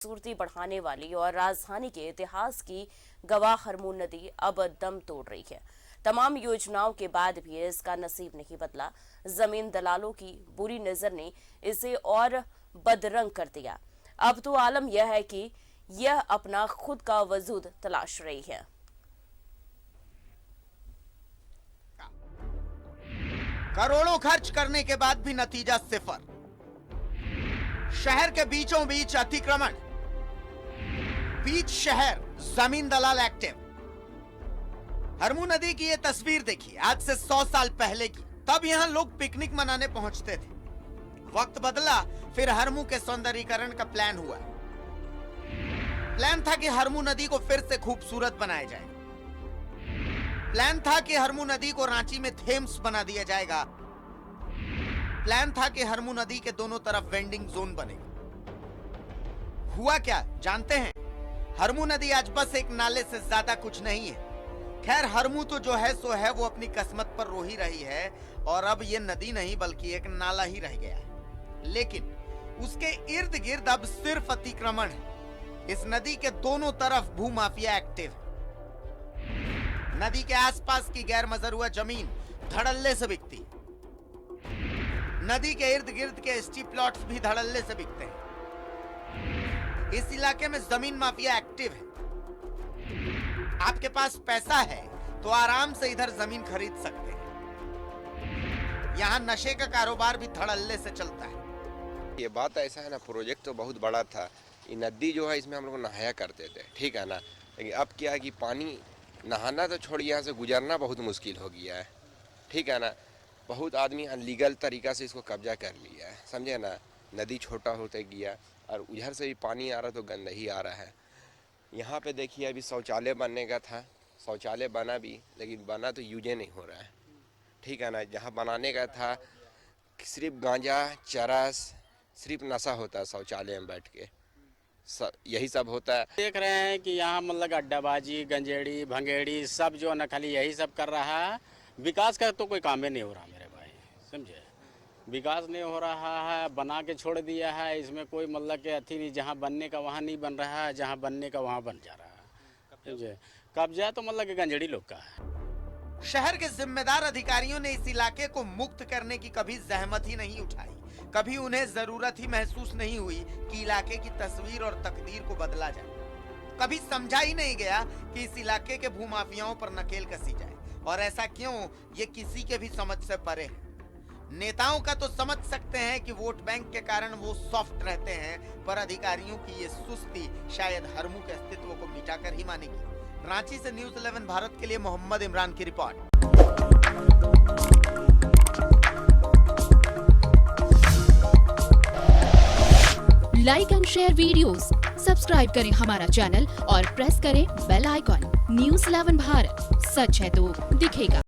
खूबसूरती बढ़ाने वाली और राजधानी के इतिहास की गवाह हरमू नदी अब दम तोड़ रही है। तमाम योजनाओं के बाद भी इसका नसीब नहीं बदला। जमीन दलालों की बुरी नजर ने इसे और बदरंग कर दिया। अब तो आलम यह है कि यह अपना खुद का वजूद तलाश रही है। करोड़ों खर्च करने के बाद भी नतीजा सिफर। शहर के बीचों बीच अतिक्रमण, बीच शहर जमीन दलाल एक्टिव। हरमू नदी की ये तस्वीर देखिए, आज से 100 साल पहले की। तब यहां लोग पिकनिक मनाने पहुंचते थे। वक्त बदला, फिर हरमू के सौंदर्यीकरण का प्लान हुआ। प्लान था कि हरमू नदी को फिर से खूबसूरत बनाया जाए। प्लान था कि हरमू नदी को रांची में थेम्स बना दिया जाएगा। प्लान था कि हरमू नदी के दोनों तरफ वेंडिंग जोन बनेगा। हुआ क्या जानते हैं? हरमू नदी आज बस एक नाले से ज्यादा कुछ नहीं है। खैर, हरमू तो जो है सो है, वो अपनी किस्मत पर रो ही रही है और अब ये नदी नहीं बल्कि एक नाला ही रह गया है। लेकिन उसके इर्द गिर्द अब सिर्फ अतिक्रमण है। इस नदी के दोनों तरफ भूमाफिया एक्टिव है। नदी के आसपास की गैर मजरूआ जमीन धड़ल्ले से बिकती। नदी के इर्द गिर्द के एसटी प्लॉट्स भी धड़ल्ले से बिकते हैं। इस इलाके में जमीन माफिया एक्टिव है। आपके पास पैसा है तो आराम से इधर जमीन खरीद सकते हैं। यहाँ नशे का कारोबार भी धड़ल्ले से चलता है। ये बात ऐसा है ना, प्रोजेक्ट तो बहुत बड़ा था। ये नदी जो है, इसमें हम लोग नहाया करते थे, ठीक है ना। लेकिन अब क्या है कि पानी नहाना तो छोड़, यहाँ से गुजरना बहुत मुश्किल हो गया है, ठीक है ना। बहुत आदमी अनलीगल तरीका से इसको कब्जा कर लिया है, समझे ना। नदी छोटा होते गया और उधर से भी पानी आ रहा तो गंदा ही आ रहा है। यहाँ पे देखिए, अभी शौचालय बनने का था, शौचालय बना भी, लेकिन बना तो यूज नहीं हो रहा है, ठीक है ना। जहाँ बनाने का था सिर्फ गांजा चरस, सिर्फ नशा होता है शौचालय में बैठ के, यही सब होता है। देख रहे हैं कि यहाँ मतलब अड्डाबाजी, गंजेड़ी, भंगेड़ी सब जो न खाली यही सब कर रहा है। विकास का तो कोई काम ही नहीं हो रहा मेरे भाई, समझे। विकास नहीं हो रहा है, बना के छोड़ दिया है। इसमें कोई मतलब के अथी नहीं, जहाँ बनने का वहाँ नहीं बन रहा है, जहाँ बनने का वहाँ बन जा रहा है, समझे। कब्जा तो मतलब के गंजेड़ी लोग का है। शहर के जिम्मेदार अधिकारियों ने इस इलाके को मुक्त करने की कभी जहमत ही नहीं उठाई। कभी उन्हें जरूरत ही महसूस नहीं हुई कि इलाके की तस्वीर और तकदीर को बदला जाए। कभी समझा ही नहीं गया कि इस इलाके के भूमाफियाओं पर नकेल कसी जाए। और ऐसा क्यों, ये किसी के भी समझ से परे है। नेताओं का तो समझ सकते हैं कि वोट बैंक के कारण वो सॉफ्ट रहते हैं, पर अधिकारियों की ये सुस्ती शायद हरमू के अस्तित्व को मिटाकर ही मानेगी। रांची से न्यूज़ 11 भारत के लिए मोहम्मद इमरान की report. Like and share videos, subscribe करें हमारा चैनल और प्रेस करें बेल आइकॉन। न्यूज़ 11 भारत, सच है तो दिखेगा।